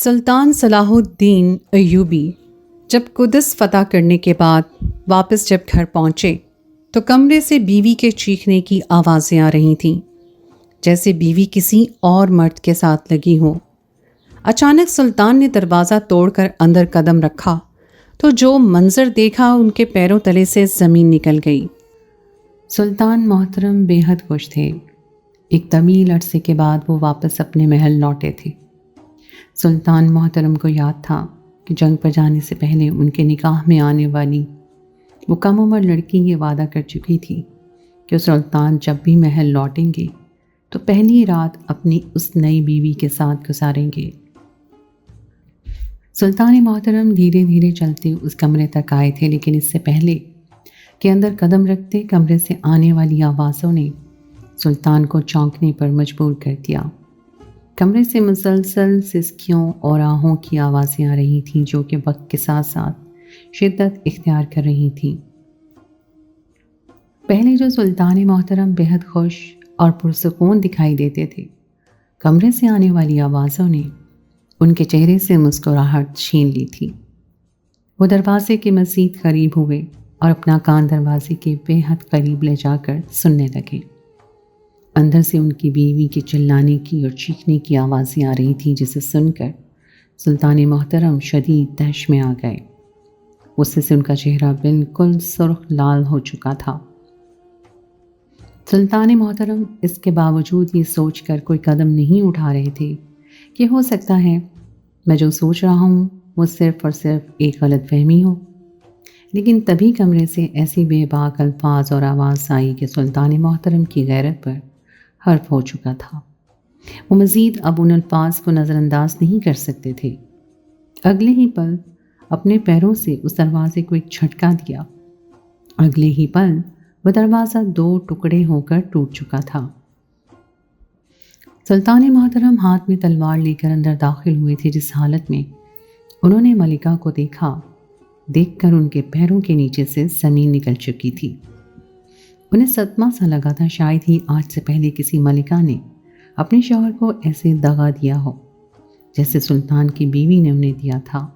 سلطان صلاح الدین ایوبی جب قدس فتح کرنے کے بعد واپس جب گھر پہنچے تو کمرے سے بیوی کے چیخنے کی آوازیں آ رہی تھیں، جیسے بیوی کسی اور مرد کے ساتھ لگی ہو۔ اچانک سلطان نے دروازہ توڑ کر اندر قدم رکھا تو جو منظر دیکھا ان کے پیروں تلے سے زمین نکل گئی۔ سلطان محترم بے حد خوش تھے۔ ایک طویل عرصے کے بعد وہ واپس اپنے محل لوٹے تھے۔ سلطان محترم کو یاد تھا کہ جنگ پر جانے سے پہلے ان کے نکاح میں آنے والی وہ کم عمر لڑکی یہ وعدہ کر چکی تھی کہ سلطان جب بھی محل لوٹیں گے تو پہلی رات اپنی اس نئی بیوی کے ساتھ گزاریں گے۔ سلطان محترم دھیرے دھیرے چلتے اس کمرے تک آئے تھے، لیکن اس سے پہلے کہ اندر قدم رکھتے کمرے سے آنے والی آوازوں نے سلطان کو چونکنے پر مجبور کر دیا۔ کمرے سے مسلسل سسکیوں اور آہوں کی آوازیں آ رہی تھیں جو کہ وقت کے ساتھ ساتھ شدت اختیار کر رہی تھیں۔ پہلے جو سلطان محترم بے حد خوش اور پرسکون دکھائی دیتے تھے، کمرے سے آنے والی آوازوں نے ان کے چہرے سے مسکراہٹ چھین لی تھی۔ وہ دروازے کے مزید قریب ہوئے اور اپنا کان دروازے کے بے حد قریب لے جا کر سننے لگے۔ اندر سے ان کی بیوی کے چلانے کی اور چیخنے کی آوازیں آ رہی تھیں، جسے سن کر سلطان محترم شدید طیش میں آ گئے۔ غصے سے ان کا چہرہ بالکل سرخ لال ہو چکا تھا۔ سلطان محترم اس کے باوجود یہ سوچ کر کوئی قدم نہیں اٹھا رہے تھے کہ ہو سکتا ہے میں جو سوچ رہا ہوں وہ صرف اور صرف ایک غلط فہمی ہو، لیکن تبھی کمرے سے ایسی بے باک الفاظ اور آواز آئی کہ سلطان محترم کی غیرت پر حرف ہو چکا تھا۔ وہ مزید اب ان الفاظ کو نظر انداز نہیں کر سکتے تھے۔ اگلے ہی پل اپنے پیروں سے اس دروازے کو ایک جھٹکا دیا۔ اگلے ہی پل وہ دروازہ دو ٹکڑے ہو کر ٹوٹ چکا تھا۔ سلطان محترم ہاتھ میں تلوار لے کر اندر داخل ہوئے تھے، جس حالت میں انہوں نے ملکہ کو دیکھا، دیکھ کر ان کے پیروں کے نیچے سے زمین نکل چکی تھی۔ انہیں صدمہ سا لگا تھا، شاید ہی آج سے پہلے کسی ملکہ نے اپنے شوہر کو ایسے دغا دیا ہو جیسے سلطان کی بیوی نے انہیں دیا تھا۔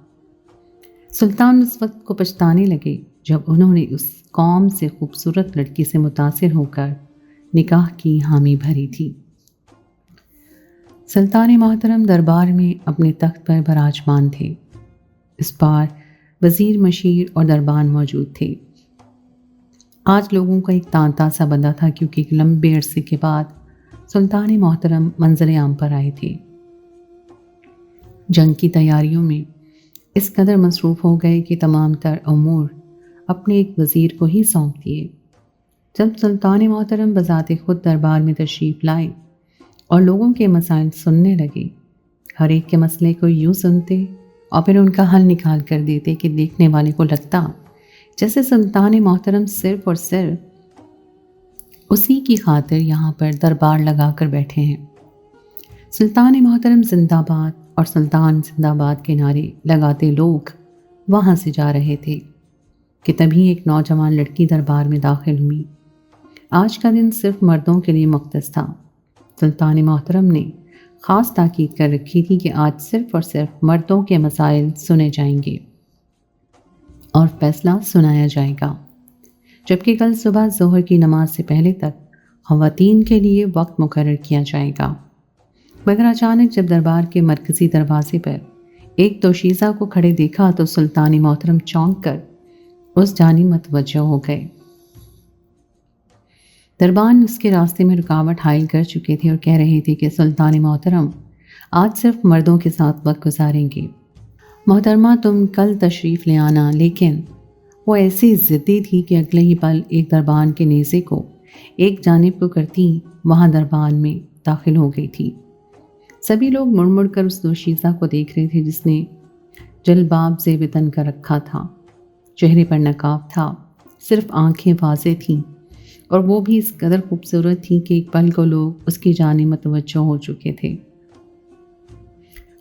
سلطان اس وقت کو پچھتانے لگے جب انہوں نے اس قوم سے خوبصورت لڑکی سے متاثر ہو کر نکاح کی حامی بھری تھی۔ سلطان محترم دربار میں اپنے تخت پر براجمان تھے۔ اس بار وزیر مشیر اور دربان موجود تھے۔ آج لوگوں کا ایک تانتا سا بندہ تھا، کیونکہ ایک لمبے عرصے کے بعد سلطان محترم منظر عام پر آئے تھے۔ جنگ کی تیاریوں میں اس قدر مصروف ہو گئے کہ تمام تر امور اپنے ایک وزیر کو ہی سونپ دیے۔ جب سلطان محترم بذات خود دربار میں تشریف لائے اور لوگوں کے مسائل سننے لگے، ہر ایک کے مسئلے کو یوں سنتے اور پھر ان کا حل نکال کر دیتے کہ دیکھنے والے کو لگتا جیسے سلطان محترم صرف اور صرف اسی کی خاطر یہاں پر دربار لگا کر بیٹھے ہیں۔ سلطان محترم زندہ باد اور سلطان زندہ باد کے نعرے لگاتے لوگ وہاں سے جا رہے تھے کہ تبھی ایک نوجوان لڑکی دربار میں داخل ہوئی۔ آج کا دن صرف مردوں کے لیے مختص تھا۔ سلطان محترم نے خاص تاکید کر رکھی تھی کہ آج صرف اور صرف مردوں کے مسائل سنے جائیں گے اور فیصلہ سنایا جائے گا، جبکہ کل صبح ظہر کی نماز سے پہلے تک خواتین کے لیے وقت مقرر کیا جائے گا۔ مگر اچانک جب دربار کے مرکزی دروازے پر ایک دوشیزہ کو کھڑے دیکھا تو سلطان محترم چونک کر اس جانب متوجہ ہو گئے۔ دربان اس کے راستے میں رکاوٹ حائل کر چکے تھے اور کہہ رہے تھے کہ سلطان محترم آج صرف مردوں کے ساتھ وقت گزاریں گے۔ محترمہ تم کل تشریف لے آنا، لیکن وہ ایسی ضدی تھی کہ اگلے ہی پل ایک دربان کے نیزے کو ایک جانب کو کرتی وہاں دربان میں داخل ہو گئی تھی۔ سبھی لوگ مڑ مڑ کر اس دوشیزہ کو دیکھ رہے تھے جس نے جلباب زیب تن کر رکھا تھا، چہرے پر نقاب تھا، صرف آنکھیں واضح تھیں اور وہ بھی اس قدر خوبصورت تھی کہ ایک پل کو لوگ اس کی جانب متوجہ ہو چکے تھے۔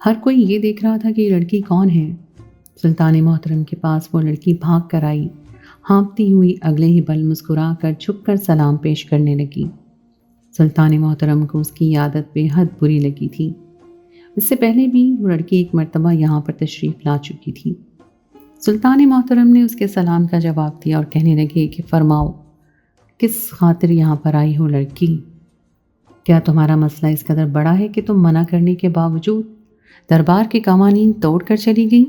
ہر کوئی یہ دیکھ رہا تھا کہ یہ لڑکی کون ہے۔ سلطان محترم کے پاس وہ لڑکی بھاگ کر آئی، ہانپتی ہوئی اگلے ہی پل مسکرا کر جھک کر سلام پیش کرنے لگی۔ سلطان محترم کو اس کی عادت بے حد بری لگی تھی۔ اس سے پہلے بھی وہ لڑکی ایک مرتبہ یہاں پر تشریف لا چکی تھی۔ سلطان محترم نے اس کے سلام کا جواب دیا اور کہنے لگے کہ فرماؤ، کس خاطر یہاں پر آئی ہو لڑکی؟ کیا تمہارا مسئلہ اس قدر بڑا ہے کہ تم منع کرنے کے باوجود دربار کے قوانین توڑ کر چلی گئی؟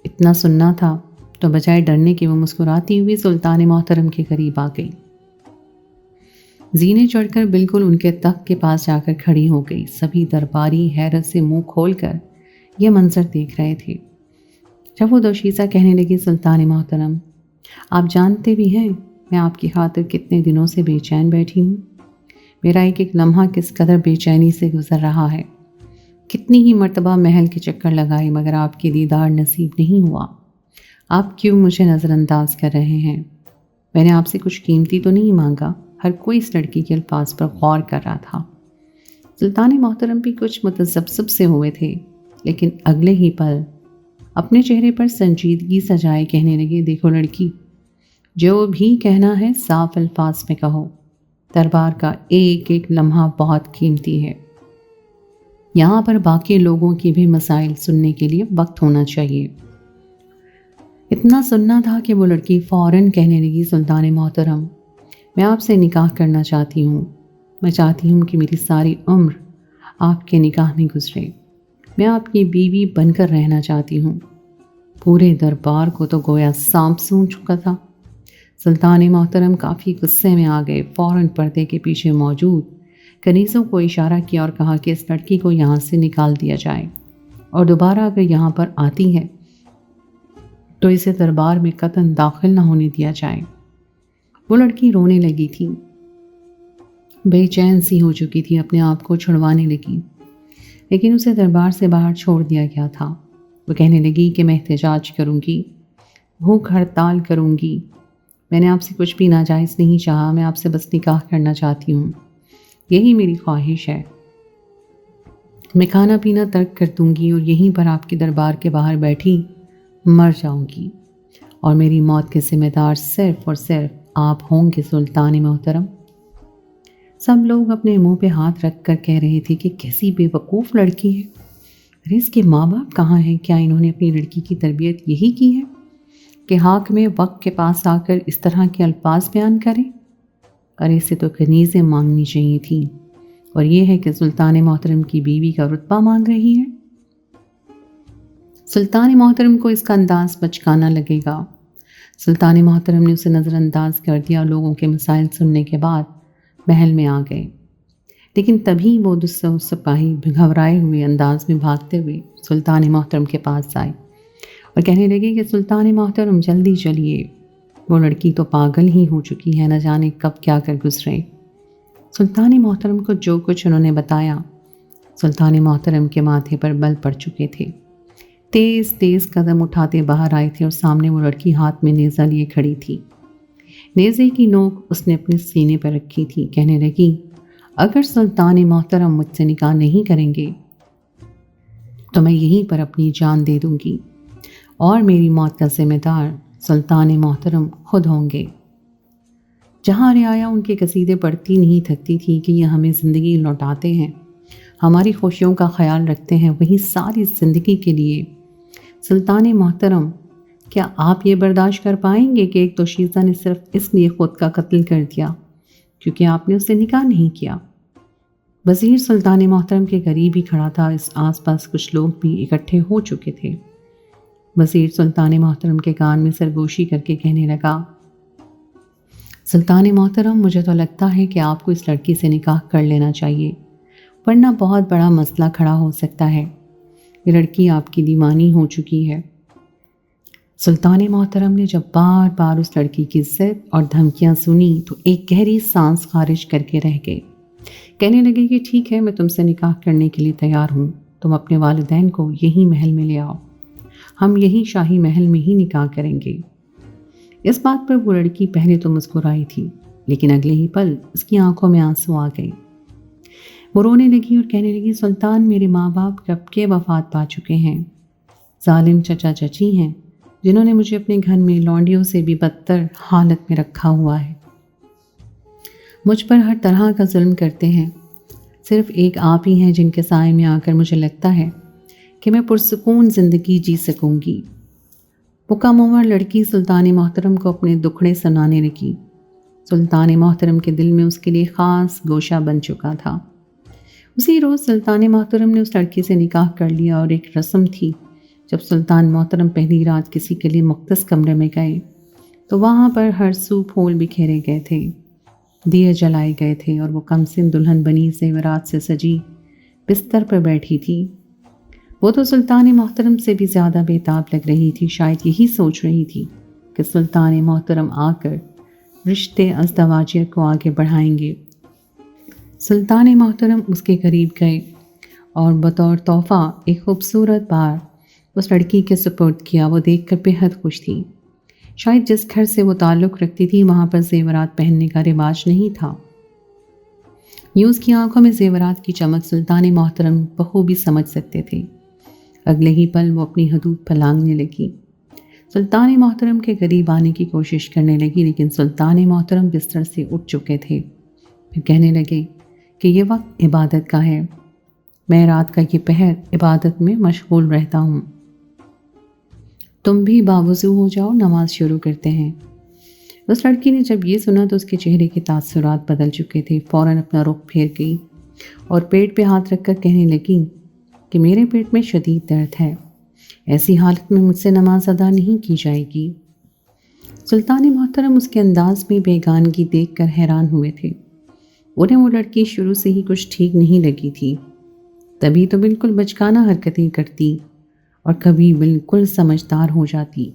اتنا سننا تھا تو بجائے ڈرنے کے وہ مسکراتی ہوئی سلطان محترم کے قریب آ گئی، زینے چڑھ کر بالکل ان کے تخت کے پاس جا کر کھڑی ہو گئی۔ سبھی درباری حیرت سے منہ کھول کر یہ منظر دیکھ رہے تھے۔ جب وہ دوشیزہ کہنے لگی، سلطان محترم، آپ جانتے بھی ہیں میں آپ کی خاطر کتنے دنوں سے بے چین بیٹھی ہوں، میرا ایک ایک لمحہ کس قدر بے چینی سے گزر رہا ہے، کتنی ہی مرتبہ محل کے چکر لگائے مگر آپ کے دیدار نصیب نہیں ہوا۔ آپ کیوں مجھے نظر انداز کر رہے ہیں؟ میں نے آپ سے کچھ قیمتی تو نہیں مانگا۔ ہر کوئی اس لڑکی کے الفاظ پر غور کر رہا تھا۔ سلطان محترم بھی کچھ متذبذب سے ہوئے تھے، لیکن اگلے ہی پل اپنے چہرے پر سنجیدگی سجائے کہنے لگے، دیکھو لڑکی، جو بھی کہنا ہے صاف الفاظ میں کہو، دربار کا ایک ایک لمحہ بہت قیمتی ہے، یہاں پر باقی لوگوں کی بھی مسائل سننے کے لیے وقت ہونا چاہیے۔ اتنا سننا تھا کہ وہ لڑکی فوراً کہنے لگی، سلطان محترم، میں آپ سے نکاح کرنا چاہتی ہوں، میں چاہتی ہوں کہ میری ساری عمر آپ کے نکاح میں گزرے، میں آپ کی بیوی بن کر رہنا چاہتی ہوں۔ پورے دربار کو تو گویا سانپ سونگھ چکا تھا۔ سلطان محترم کافی غصے میں آ گئے، فوراً پردے کے پیچھے موجود کنیزوں کو اشارہ کیا اور کہا کہ اس لڑکی کو یہاں سے نکال دیا جائے، اور دوبارہ اگر یہاں پر آتی ہے تو اسے دربار میں قطعاً داخل نہ ہونے دیا جائے۔ وہ لڑکی رونے لگی تھی، بے چین سی ہو چکی تھی، اپنے آپ کو چھڑوانے لگی، لیکن اسے دربار سے باہر چھوڑ دیا گیا تھا۔ وہ کہنے لگی کہ میں احتجاج کروں گی، بھوک ہڑتال کروں گی، میں نے آپ سے کچھ بھی ناجائز نہیں چاہا، میں آپ سے بس نکاح کرنا چاہتی ہوں، یہی میری خواہش ہے، میں کھانا پینا ترک کر دوں گی اور یہیں پر آپ کے دربار کے باہر بیٹھی مر جاؤں گی، اور میری موت کے ذمہ دار صرف اور صرف آپ ہوں گے سلطان محترم۔ سب لوگ اپنے منہ پہ ہاتھ رکھ کر کہہ رہے تھے کہ کیسی بے وقوف لڑکی ہے، ارے اس کے ماں باپ کہاں ہیں؟ کیا انہوں نے اپنی لڑکی کی تربیت یہی کی ہے کہ حاکم وقت کے پاس آ کر اس طرح کے الفاظ بیان کریں؟ ارے اسے تو کنیزیں مانگنی چاہیے تھیں، اور یہ ہے کہ سلطان محترم کی بیوی کا رتبہ مانگ رہی ہے۔ سلطان محترم کو اس کا انداز بچکانا لگے گا۔ سلطان محترم نے اسے نظر انداز کر دیا اور لوگوں کے مسائل سننے کے بعد محل میں آ گئے، لیکن تبھی وہ دوسرے سپاہی گھبرائے ہوئے انداز میں بھاگتے ہوئے سلطان محترم کے پاس آئے اور کہنے لگے کہ سلطان محترم جلدی چلیے، وہ لڑکی تو پاگل ہی ہو چکی ہے، نہ جانے کب کیا کر گزرے۔ سلطان محترم کو جو کچھ انہوں نے بتایا، سلطان محترم کے ماتھے پر بل پڑ چکے تھے، تیز تیز قدم اٹھاتے باہر آئے تھے اور سامنے وہ لڑکی ہاتھ میں نیزہ لیے کھڑی تھی۔ نیزے کی نوک اس نے اپنے سینے پر رکھی تھی، کہنے لگی، اگر سلطان محترم مجھ سے نکاح نہیں کریں گے تو میں یہیں پر اپنی جان دے دوں گی، اور میری موت کا ذمہ دار سلطان محترم خود ہوں گے۔ جہاں رعایا ان کے قصیدے پڑھتی نہیں تھکتی تھی کہ یہ ہمیں زندگی لوٹاتے ہیں، ہماری خوشیوں کا خیال رکھتے ہیں، وہی ساری زندگی کے لیے سلطان محترم، کیا آپ یہ برداشت کر پائیں گے کہ ایک دوشیزہ نے صرف اس لیے خود کا قتل کر دیا کیونکہ آپ نے اس سے نکاح نہیں کیا؟ وزیر سلطان محترم کے قریب ہی کھڑا تھا، اس آس پاس کچھ لوگ بھی اکٹھے ہو چکے تھے۔ وزیر سلطان محترم کے کان میں سرگوشی کر کے کہنے لگا، سلطان محترم، مجھے تو لگتا ہے کہ آپ کو اس لڑکی سے نکاح کر لینا چاہیے، ورنہ بہت بڑا مسئلہ کھڑا ہو سکتا ہے، یہ لڑکی آپ کی دیوانی ہو چکی ہے۔ سلطان محترم نے جب بار بار اس لڑکی کی ضد اور دھمکیاں سنی تو ایک گہری سانس خارج کر کے رہ گئے، کہنے لگے کہ ٹھیک ہے، میں تم سے نکاح کرنے کے لیے تیار ہوں، تم اپنے والدین کو یہی محل میں لے آؤ، ہم یہی شاہی محل میں ہی نکاح کریں گے۔ اس بات پر وہ لڑکی پہلے تو مسکرائی تھی، لیکن اگلے ہی پل اس کی آنکھوں میں آنسو آ گئے، وہ رونے لگی اور کہنے لگی، سلطان، میرے ماں باپ کب کے وفات پا چکے ہیں، ظالم چچا چچی ہیں جنہوں نے مجھے اپنے گھر میں لونڈیوں سے بھی بدتر حالت میں رکھا ہوا ہے، مجھ پر ہر طرح کا ظلم کرتے ہیں، صرف ایک آپ ہی ہیں جن کے سائے میں آ کر مجھے لگتا ہے کہ میں پرسکون زندگی جی سکوں گی۔ وہ کم عمر لڑکی سلطان محترم کو اپنے دکھڑے سنانے لگی۔ سلطان محترم کے دل میں اس کے لیے خاص گوشہ بن چکا تھا۔ اسی روز سلطان محترم نے اس لڑکی سے نکاح کر لیا، اور ایک رسم تھی جب سلطان محترم پہلی رات کسی کے لیے مختص کمرے میں گئے تو وہاں پر ہر سو پھول بکھیرے گئے تھے، دیے جلائے گئے تھے، اور وہ کمسن دلہن بنی زیورات سے سجی بستر پر بیٹھی تھی۔ وہ تو سلطان محترم سے بھی زیادہ بے تاب لگ رہی تھی، شاید یہی سوچ رہی تھی کہ سلطان محترم آ کر رشتے ازدواجیہ کو آگے بڑھائیں گے۔ سلطان محترم اس کے قریب گئے اور بطور تحفہ ایک خوبصورت بار اس لڑکی کے سپرد کیا۔ وہ دیکھ کر بےحد خوش تھی۔ شاید جس گھر سے وہ تعلق رکھتی تھی وہاں پر زیورات پہننے کا رواج نہیں تھا۔ یوں اس کی آنکھوں میں زیورات کی چمک سلطان محترم بخوبی سمجھ سکتے تھے۔ اگلے ہی پل وہ اپنی حدود پھلانگنے لگی، سلطان محترم کے قریب آنے کی کوشش کرنے لگی، لیکن سلطان محترم بستر سے اٹھ چکے تھے۔ پھر کہنے لگے کہ یہ وقت عبادت کا ہے، میں رات کا یہ پہر عبادت میں مشغول رہتا ہوں، تم بھی باوضو ہو جاؤ، نماز شروع کرتے ہیں۔ اس لڑکی نے جب یہ سنا تو اس کے چہرے کے تاثرات بدل چکے تھے۔ فوراً اپنا رخ پھیر گئی اور پیٹ پہ ہاتھ رکھ کر کہنے لگی کہ میرے پیٹ میں شدید درد ہے، ایسی حالت میں مجھ سے نماز ادا نہیں کی جائے گی۔ سلطان محترم اس کے انداز میں بیگانگی دیکھ کر حیران ہوئے تھے۔ انہیں وہ لڑکی شروع سے ہی کچھ ٹھیک نہیں لگی تھی، تبھی تو بالکل بچکانہ حرکتیں کرتی اور کبھی بالکل سمجھدار ہو جاتی۔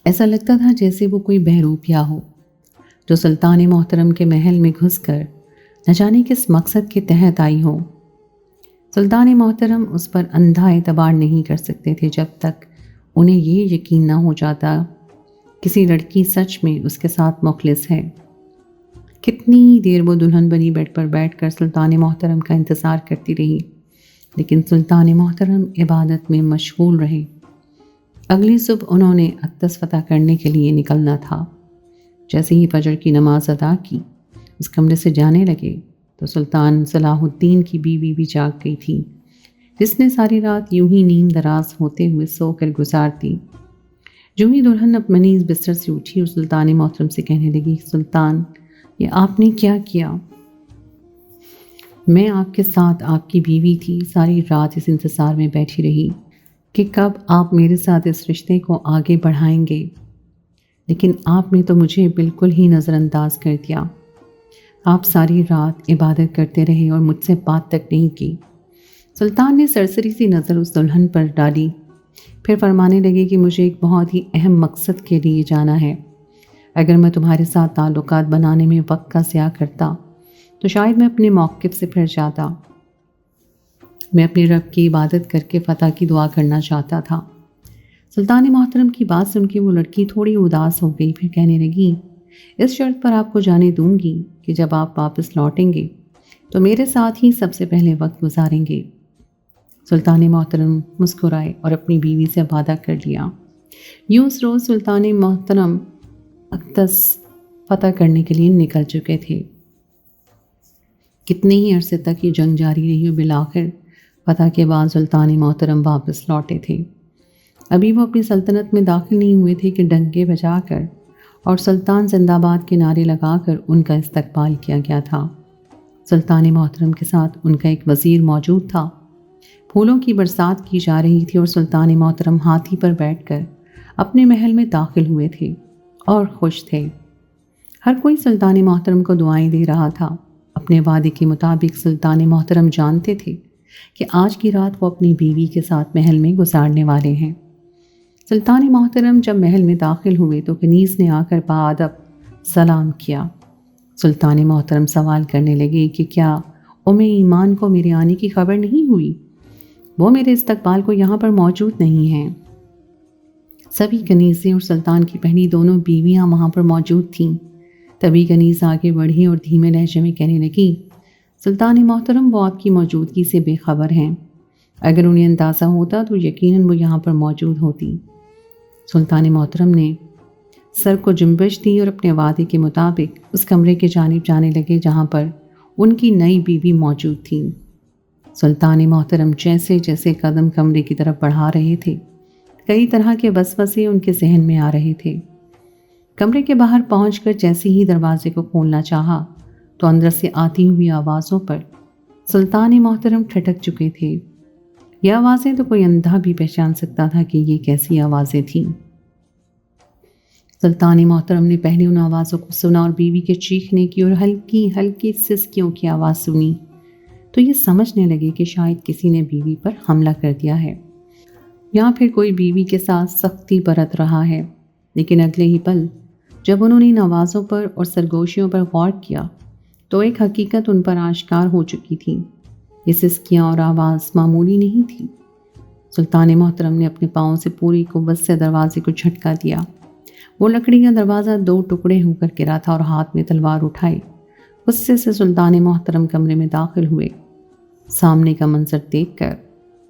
ایسا لگتا تھا جیسے وہ کوئی بہروپیہ ہو جو سلطان محترم کے محل میں گھس کر نہ جانے کس مقصد کے تحت آئی ہو۔ سلطان محترم اس پر اندھا اعتبار نہیں کر سکتے تھے جب تک انہیں یہ یقین نہ ہو جاتا کسی لڑکی سچ میں اس کے ساتھ مخلص ہے۔ کتنی دیر وہ دلہن بنی بیڈ پر بیٹھ کر سلطان محترم کا انتظار کرتی رہی، لیکن سلطان محترم عبادت میں مشغول رہے۔ اگلی صبح انہوں نے اقدس فتح کرنے کے لیے نکلنا تھا۔ جیسے ہی فجر کی نماز ادا کی، اس کمرے سے جانے لگے تو سلطان صلاح الدین کی بیوی بھی جاگ گئی تھی، جس نے ساری رات یوں ہی نیند دراز ہوتے ہوئے سو کر گزار دی۔ جو ہی دلہن اپنی بستر سے اٹھی اور سلطان محترم سے کہنے لگی، سلطان یہ آپ نے کیا کیا؟ میں آپ کے ساتھ آپ کی بیوی تھی، ساری رات اس انتظار میں بیٹھی رہی کہ کب آپ میرے ساتھ اس رشتے کو آگے بڑھائیں گے، لیکن آپ نے تو مجھے بالکل ہی نظر انداز کر دیا۔ آپ ساری رات عبادت کرتے رہے اور مجھ سے بات تک نہیں کی۔ سلطان نے سرسری سی نظر اس دلہن پر ڈالی، پھر فرمانے لگے کہ مجھے ایک بہت ہی اہم مقصد کے لیے جانا ہے۔ اگر میں تمہارے ساتھ تعلقات بنانے میں وقت کا ضیاع کرتا تو شاید میں اپنے موقف سے پھر جاتا۔ میں اپنے رب کی عبادت کر کے فتح کی دعا کرنا چاہتا تھا۔ سلطان محترم کی بات سن کے وہ لڑکی تھوڑی اداس ہو گئی، پھر کہنے لگی، اس شرط پر آپ کو جانے دوں گی کہ جب آپ واپس لوٹیں گے تو میرے ساتھ ہی سب سے پہلے وقت گزاریں گے۔ سلطان محترم مسکرائے اور اپنی بیوی سے وعدہ کر لیا۔ یوں اس روز سلطان محترم اقدس فتح کرنے کے لیے نکل چکے تھے۔ کتنے ہی عرصے تک یہ جنگ جاری رہی اور بالآخر فتح کے بعد سلطان محترم واپس لوٹے تھے۔ ابھی وہ اپنی سلطنت میں داخل نہیں ہوئے تھے کہ ڈنکے بجا کر اور سلطان زندہ باد کے نعرے لگا کر ان کا استقبال کیا گیا تھا۔ سلطان محترم کے ساتھ ان کا ایک وزیر موجود تھا۔ پھولوں کی برسات کی جا رہی تھی اور سلطان محترم ہاتھی پر بیٹھ کر اپنے محل میں داخل ہوئے تھے اور خوش تھے۔ ہر کوئی سلطان محترم کو دعائیں دے رہا تھا۔ اپنے وعدے کے مطابق سلطان محترم جانتے تھے کہ آج کی رات وہ اپنی بیوی کے ساتھ محل میں گزارنے والے ہیں۔ سلطان محترم جب محل میں داخل ہوئے تو کنیز نے آ کر بادب سلام کیا۔ سلطان محترم سوال کرنے لگے کہ کیا ایمان کو میرے آنے کی خبر نہیں ہوئی؟ وہ میرے استقبال کو یہاں پر موجود نہیں ہیں۔ سبھی کنیزیں اور سلطان کی پہلی دونوں بیویاں وہاں پر موجود تھیں۔ تبھی کنیز آگے بڑھی اور دھیمے لہجے میں کہنے لگی، سلطان محترم وہ آپ کی موجودگی سے بے خبر ہیں، اگر انہیں اندازہ ہوتا تو یقیناً وہ یہاں پر موجود ہوتی۔ سلطان محترم نے سر کو جنبش دی اور اپنے وعدے کے مطابق اس کمرے کی جانب جانے لگے جہاں پر ان کی نئی بیوی موجود تھیں۔ سلطان محترم جیسے جیسے قدم کمرے کی طرف بڑھا رہے تھے، کئی طرح کے وسوسے ان کے ذہن میں آ رہے تھے۔ کمرے کے باہر پہنچ کر جیسے ہی دروازے کو کھولنا چاہا تو اندر سے آتی ہوئی آوازوں پر سلطان محترم ٹھٹک چکے تھے۔ یہ آوازیں تو کوئی اندھا بھی پہچان سکتا تھا کہ یہ کیسی آوازیں تھیں۔ سلطان محترم نے پہلے ان آوازوں کو سنا اور بیوی کے چیخنے کی اور ہلکی ہلکی سسکیوں کی آواز سنی تو یہ سمجھنے لگے کہ شاید کسی نے بیوی پر حملہ کر دیا ہے یا پھر کوئی بیوی کے ساتھ سختی برت رہا ہے۔ لیکن اگلے ہی پل جب انہوں نے ان آوازوں پر اور سرگوشیوں پر غور کیا تو ایک حقیقت ان پر آشکار ہو چکی تھی۔ یہ سسکیاں اور آواز معمولی نہیں تھی۔ سلطان محترم نے اپنے پاؤں سے پوری قوت سے دروازے کو جھٹکا دیا۔ وہ لکڑی کا دروازہ 2 ٹکڑے ہو کر گرا تھا اور ہاتھ میں تلوار اٹھائے غصے سے سلطان محترم کمرے میں داخل ہوئے۔ سامنے کا منظر دیکھ کر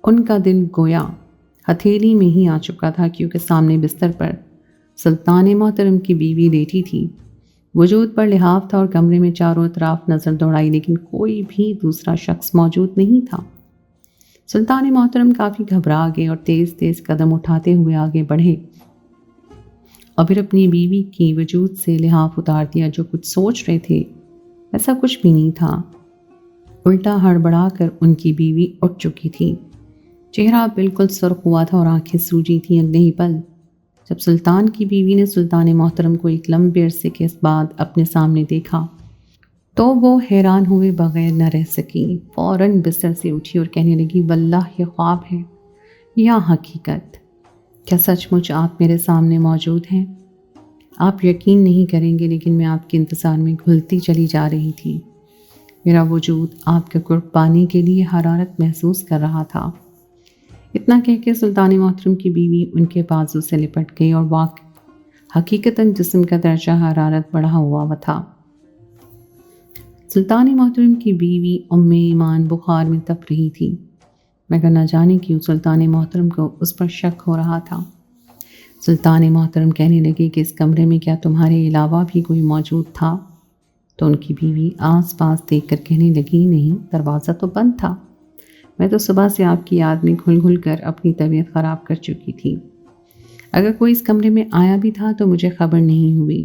ان کا دل گویا ہتھیلی میں ہی آ چکا تھا، کیونکہ سامنے بستر پر سلطان محترم کی بیوی لیٹی تھی۔ وجود پر لحاف تھا اور کمرے میں چاروں طرف نظر دوڑائی، لیکن کوئی بھی دوسرا شخص موجود نہیں تھا۔ سلطان محترم کافی گھبرا گئے اور تیز تیز قدم اٹھاتے ہوئے آگے بڑھے اور پھر اپنی بیوی کی وجود سے لحاف اتار دیا۔ جو کچھ سوچ رہے تھے ایسا کچھ بھی نہیں تھا، الٹا ہڑبڑا کر ان کی بیوی اٹھ چکی تھی۔ چہرہ بالکل سرخ ہوا تھا اور آنکھیں سوجی تھیں۔ اگلے ہی پل جب سلطان کی بیوی نے سلطان محترم کو ایک لمبے عرصے کے بعد اپنے سامنے دیکھا تو وہ حیران ہوئے بغیر نہ رہ سکی۔ فوراً بستر سے اٹھی اور کہنے لگی، واللہ یہ خواب ہے یا حقیقت؟ کیا سچ مچ آپ میرے سامنے موجود ہیں؟ آپ یقین نہیں کریں گے، لیکن میں آپ کے انتظار میں گھلتی چلی جا رہی تھی۔ میرا وجود آپ کے قرب پانے کے لیے حرارت محسوس کر رہا تھا۔ اتنا کہہ کے سلطان محترم کی بیوی ان کے بازو سے لپٹ گئی اور حقیقتاً جسم کا درجہ حرارت بڑھا ہوا تھا۔ سلطان محترم کی بیوی ام ایمان بخار میں تپ رہی تھی، مگر نہ جانے کیوں سلطان محترم کو اس پر شک ہو رہا تھا۔ سلطان محترم کہنے لگے کہ اس کمرے میں کیا تمہارے علاوہ بھی کوئی موجود تھا؟ تو ان کی بیوی آس پاس دیکھ کر کہنے لگی، نہیں، دروازہ تو بند تھا۔ میں تو صبح سے آپ کی یاد میں گھل گھل کر اپنی طبیعت خراب کر چکی تھی۔ اگر کوئی اس کمرے میں آیا بھی تھا تو مجھے خبر نہیں ہوئی۔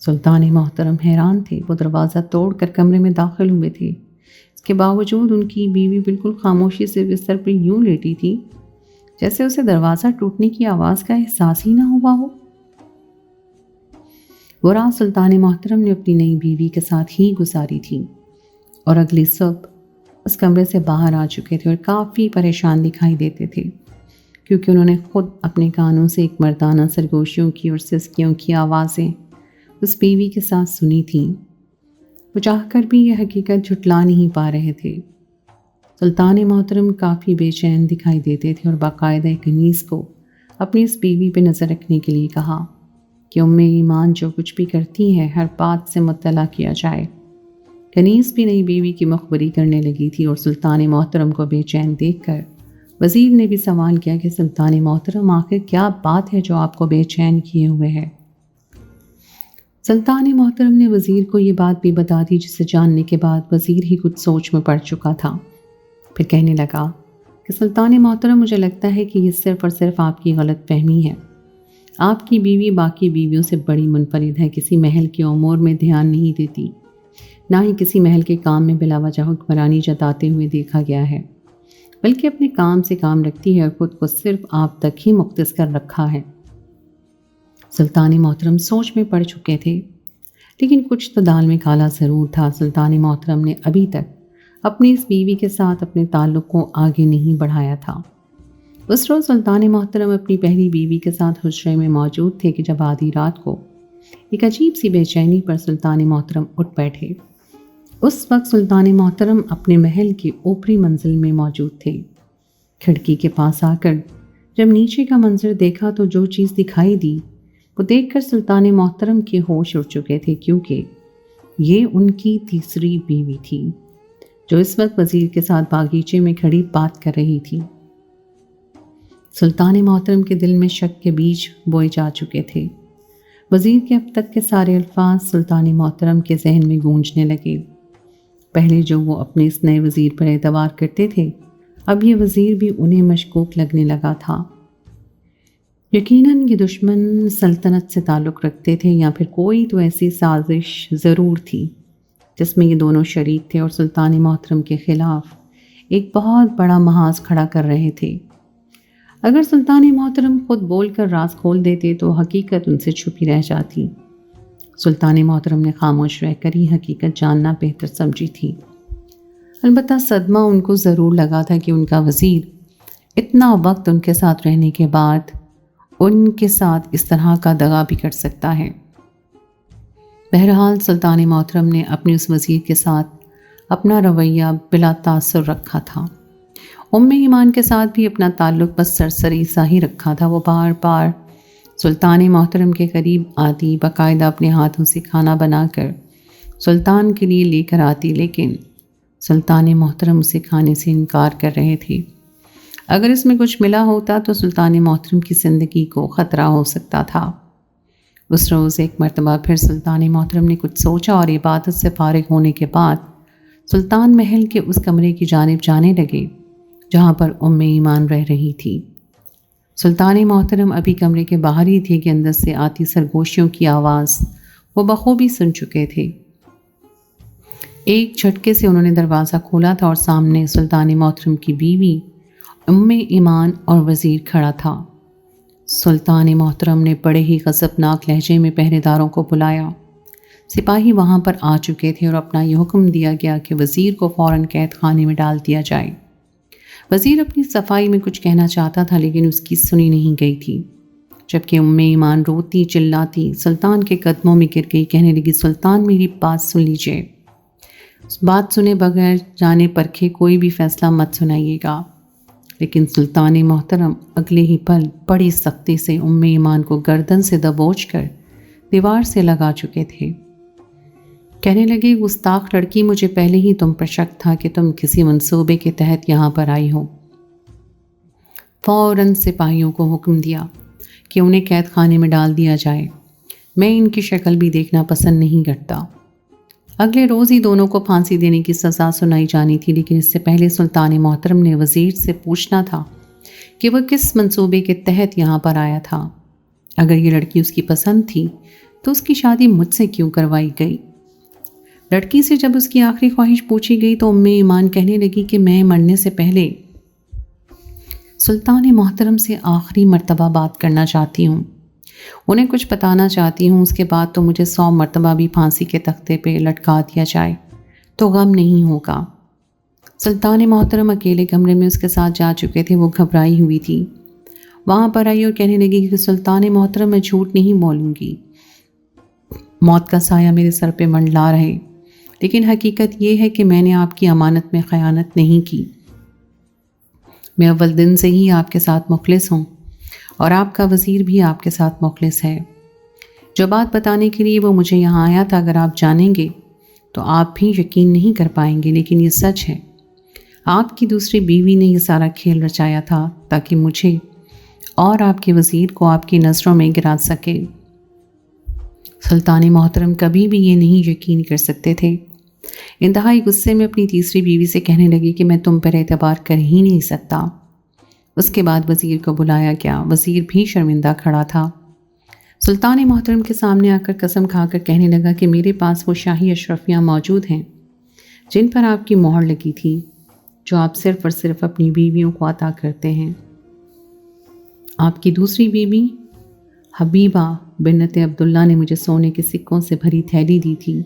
سلطان محترم حیران تھے۔ وہ دروازہ توڑ کر کمرے میں داخل ہوئے تھے، اس کے باوجود ان کی بیوی بالکل خاموشی سے بستر پر یوں لیٹی تھی جیسے اسے دروازہ ٹوٹنے کی آواز کا احساس ہی نہ ہوا ہو۔ وہ رات سلطان محترم نے اپنی نئی بیوی کے ساتھ ہی گزاری تھی اور اگلی صبح اس کمرے سے باہر آ چکے تھے اور کافی پریشان دکھائی دیتے تھے، کیونکہ انہوں نے خود اپنے کانوں سے ایک مردانہ سرگوشیوں کی اور سسکیوں کی آوازیں اس بیوی کے ساتھ سنی تھیں۔ وہ چاہ کر بھی یہ حقیقت جھٹلا نہیں پا رہے تھے۔ سلطان محترم کافی بے چین دکھائی دیتے تھے اور باقاعدہ کنیز کو اپنی اس بیوی پہ نظر رکھنے کے لیے کہا کہ ام ایمان جو کچھ بھی کرتی ہے ہر بات سے مطلع کیا جائے۔ کنیز بھی نئی بیوی کی مخبری کرنے لگی تھی اور سلطان محترم کو بے چین دیکھ کر وزیر نے بھی سوال کیا کہ سلطان محترم آخر کیا بات ہے جو آپ کو بے چین کیے ہوئے ہے؟ سلطان محترم نے وزیر کو یہ بات بھی بتا دی، جسے جاننے کے بعد وزیر ہی کچھ سوچ میں پڑ چکا تھا۔ پھر کہنے لگا کہ سلطان محترم مجھے لگتا ہے کہ یہ صرف اور صرف آپ کی غلط فہمی ہے۔ آپ کی بیوی باقی بیویوں سے بڑی منفرد ہے، کسی محل کے امور میں دھیان نہیں دیتی، نہ ہی کسی محل کے کام میں بلا وجہ حکمرانی جتاتے ہوئے دیکھا گیا ہے، بلکہ اپنے کام سے کام رکھتی ہے اور خود کو صرف آپ تک ہی مختص کر رکھا ہے۔ سلطان محترم سوچ میں پڑ چکے تھے، لیکن کچھ تو دال میں کالا ضرور تھا۔ سلطان محترم نے ابھی تک اپنی اس بیوی کے ساتھ اپنے تعلق کو آگے نہیں بڑھایا تھا۔ اس روز سلطان محترم اپنی پہلی بیوی کے ساتھ حجرے میں موجود تھے کہ جب آدھی رات کو ایک عجیب سی بے چینی پر سلطان محترم اٹھ بیٹھے۔ اس وقت سلطان محترم اپنے محل کی اوپری منزل میں موجود تھے۔ کھڑکی کے پاس آ کر جب نیچے کا منظر دیکھا تو جو چیز دکھائی دی وہ دیکھ کر سلطان محترم کے ہوش اڑ چکے تھے، کیونکہ یہ ان کی تیسری بیوی تھی جو اس وقت وزیر کے ساتھ باغیچے میں کھڑی بات کر رہی تھی۔ سلطان محترم کے دل میں شک کے بیج بوئے جا چکے تھے۔ وزیر کے اب تک کے سارے الفاظ سلطان محترم کے ذہن میں گونجنے لگے۔ پہلے جو وہ اپنے اس نئے وزیر پر اعتبار کرتے تھے، اب یہ وزیر بھی انہیں مشکوک لگنے لگا تھا۔ یقیناً یہ دشمن سلطنت سے تعلق رکھتے تھے یا پھر کوئی تو ایسی سازش ضرور تھی جس میں یہ دونوں شریک تھے اور سلطان محترم کے خلاف ایک بہت بڑا محاذ کھڑا کر رہے تھے۔ اگر سلطان محترم خود بول کر راز کھول دیتے تو حقیقت ان سے چھپی رہ جاتی۔ سلطان محترم نے خاموش رہ کر ہی حقیقت جاننا بہتر سمجھی تھی۔ البتہ صدمہ ان کو ضرور لگا تھا کہ ان کا وزیر اتنا وقت ان کے ساتھ رہنے کے بعد ان کے ساتھ اس طرح کا دغا بھی کر سکتا ہے۔ بہرحال سلطان محترم نے اپنے اس وزیر کے ساتھ اپنا رویہ بلا تاثر رکھا تھا۔ ایمان کے ساتھ بھی اپنا تعلق بس سرسری سا ہی رکھا تھا۔ وہ بار بار سلطان محترم کے قریب آتی، باقاعدہ اپنے ہاتھوں سے کھانا بنا کر سلطان کے لیے لے کر آتی، لیکن سلطان محترم اسے کھانے سے انکار کر رہے تھے۔ اگر اس میں کچھ ملا ہوتا تو سلطان محترم کی زندگی کو خطرہ ہو سکتا تھا۔ اس روز ایک مرتبہ پھر سلطان محترم نے کچھ سوچا اور عبادت سے فارغ ہونے کے بعد سلطان محل کے اس کمرے کی جانب جانے لگے جہاں پر ایمان رہ رہی تھی۔ سلطان محترم ابھی کمرے کے باہر ہی تھے کہ اندر سے آتی سرگوشیوں کی آواز وہ بخوبی سن چکے تھے۔ ایک جھٹکے سے انہوں نے دروازہ کھولا تھا اور سامنے سلطان محترم کی بیوی ایمان اور وزیر کھڑا تھا۔ سلطان محترم نے بڑے ہی غضبناک لہجے میں پہرے داروں کو بلایا۔ سپاہی وہاں پر آ چکے تھے اور اپنا یہ حکم دیا گیا کہ وزیر کو فوراً قید خانے میں ڈال دیا جائے۔ وزیر اپنی صفائی میں کچھ کہنا چاہتا تھا لیکن اس کی سنی نہیں گئی تھی، جبکہ ایمان روتی چلاتی سلطان کے قدموں میں گر گئی، کہنے لگی، سلطان میری بات سن لیجئے، بات سنے بغیر جانے پرکھے کوئی بھی فیصلہ مت سنائیے گا۔ لیکن سلطان محترم اگلے ہی پل بڑی سختی سے ایمان کو گردن سے دبوچ کر دیوار سے لگا چکے تھے۔ کہنے لگے، گستاخ لڑکی، مجھے پہلے ہی تم پر شک تھا کہ تم کسی منصوبے کے تحت یہاں پر آئی ہو۔ فوراً سپاہیوں کو حکم دیا کہ انہیں قید خانے میں ڈال دیا جائے۔ میں ان کی شکل بھی دیکھنا پسند نہیں کرتا۔ اگلے روز ہی دونوں کو پھانسی دینے کی سزا سنائی جانی تھی، لیکن اس سے پہلے سلطان محترم نے وزیر سے پوچھنا تھا کہ وہ کس منصوبے کے تحت یہاں پر آیا تھا۔ اگر یہ لڑکی اس کی پسند تھی تو اس کی شادی مجھ سے کیوں کروائی گئی؟ لڑکی سے جب اس کی آخری خواہش پوچھی گئی تو ایمان کہنے لگی کہ میں مرنے سے پہلے سلطان محترم سے آخری مرتبہ بات کرنا چاہتی ہوں، انہیں کچھ بتانا چاہتی ہوں، اس کے بعد تو مجھے 100 مرتبہ بھی پھانسی کے تختے پہ لٹکا دیا جائے تو غم نہیں ہوگا۔ سلطان محترم اکیلے کمرے میں اس کے ساتھ جا چکے تھے۔ وہ گھبرائی ہوئی تھی، وہاں پر آئی اور کہنے لگی کہ سلطان محترم، میں جھوٹ نہیں بولوں گی، موت کا سایہ میرے سر پہ منڈلا رہے، لیکن حقیقت یہ ہے کہ میں نے آپ کی امانت میں خیانت نہیں کی۔ میں اول دن سے ہی آپ کے ساتھ مخلص ہوں اور آپ کا وزیر بھی آپ کے ساتھ مخلص ہے۔ جو بات بتانے کے لیے وہ مجھے یہاں آیا تھا، اگر آپ جانیں گے تو آپ بھی یقین نہیں کر پائیں گے، لیکن یہ سچ ہے۔ آپ کی دوسری بیوی نے یہ سارا کھیل رچایا تھا تاکہ مجھے اور آپ کے وزیر کو آپ کی نظروں میں گرا سکے۔ سلطان محترم کبھی بھی یہ نہیں یقین کر سکتے تھے۔ انتہائی غصے میں اپنی تیسری بیوی سے کہنے لگی کہ میں تم پر اعتبار کر ہی نہیں سکتا۔ اس کے بعد وزیر کو بلایا گیا۔ وزیر بھی شرمندہ کھڑا تھا۔ سلطان محترم کے سامنے آ کر قسم کھا کر کہنے لگا کہ میرے پاس وہ شاہی اشرفیاں موجود ہیں جن پر آپ کی مہر لگی تھی، جو آپ صرف اور صرف اپنی بیویوں کو عطا کرتے ہیں۔ آپ کی دوسری بیوی حبیبہ بنت عبداللہ نے مجھے سونے کے سکوں سے بھری تھیلی دی تھی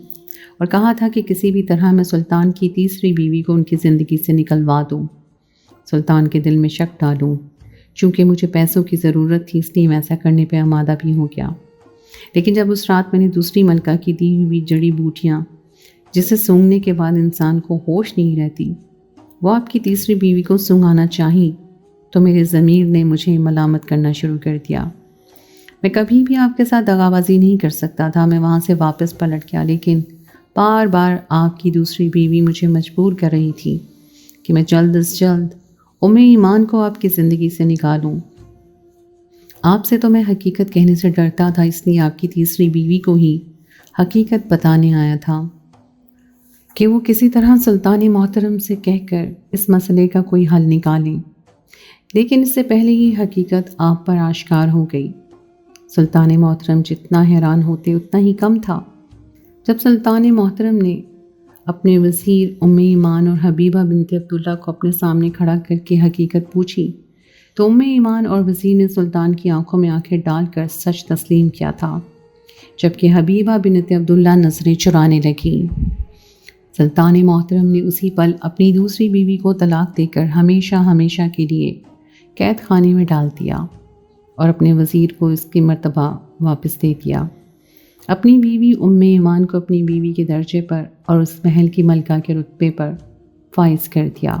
اور کہا تھا کہ کسی بھی طرح میں سلطان کی تیسری بیوی کو ان کی زندگی سے نکلوا دوں، سلطان کے دل میں شک ڈالوں۔ چونکہ مجھے پیسوں کی ضرورت تھی، اس لیے میں ایسا کرنے پہ آمادہ بھی ہو گیا۔ لیکن جب اس رات میں نے دوسری ملکہ کی دی ہوئی جڑی بوٹیاں، جسے سونگھنے کے بعد انسان کو ہوش نہیں رہتی، وہ آپ کی تیسری بیوی کو سونگھانا چاہی تو میرے ضمیر نے مجھے ملامت کرنا شروع کر دیا۔ میں کبھی بھی آپ کے ساتھ دغابازی نہیں کر سکتا تھا۔ میں وہاں سے واپس پلٹ گیا، لیکن بار بار آپ کی دوسری بیوی مجھے مجبور کر رہی تھی کہ میں جلد از جلد ایمان کو آپ کی زندگی سے نکالوں۔ آپ سے تو میں حقیقت کہنے سے ڈرتا تھا، اس لیے آپ کی تیسری بیوی کو ہی حقیقت بتانے آیا تھا۔ کہ وہ کسی طرح سلطان محترم سے کہہ کر اس مسئلے کا کوئی حل نکالیں، لیکن اس سے پہلے ہی حقیقت آپ پر آشکار ہو گئی۔ سلطان محترم جتنا حیران ہوتے اتنا ہی کم تھا۔ جب سلطان محترم نے اپنے وزیر ام ایمان اور حبیبہ بنت عبداللہ کو اپنے سامنے کھڑا کر کے حقیقت پوچھی تو ام ایمان اور وزیر نے سلطان کی آنکھوں میں آنکھیں ڈال کر سچ تسلیم کیا تھا، جبکہ حبیبہ بنت عبداللہ نظریں چرانے لگیں۔ سلطان محترم نے اسی پل اپنی دوسری بیوی کو طلاق دے کر ہمیشہ ہمیشہ کے لیے قید خانے میں ڈال دیا اور اپنے وزیر کو اس کی مرتبہ واپس دے دیا۔ اپنی بیوی ام ایمان کو اپنی بیوی کے درجے پر اور اس محل کی ملکہ کے رتبے پر فائز کر دیا۔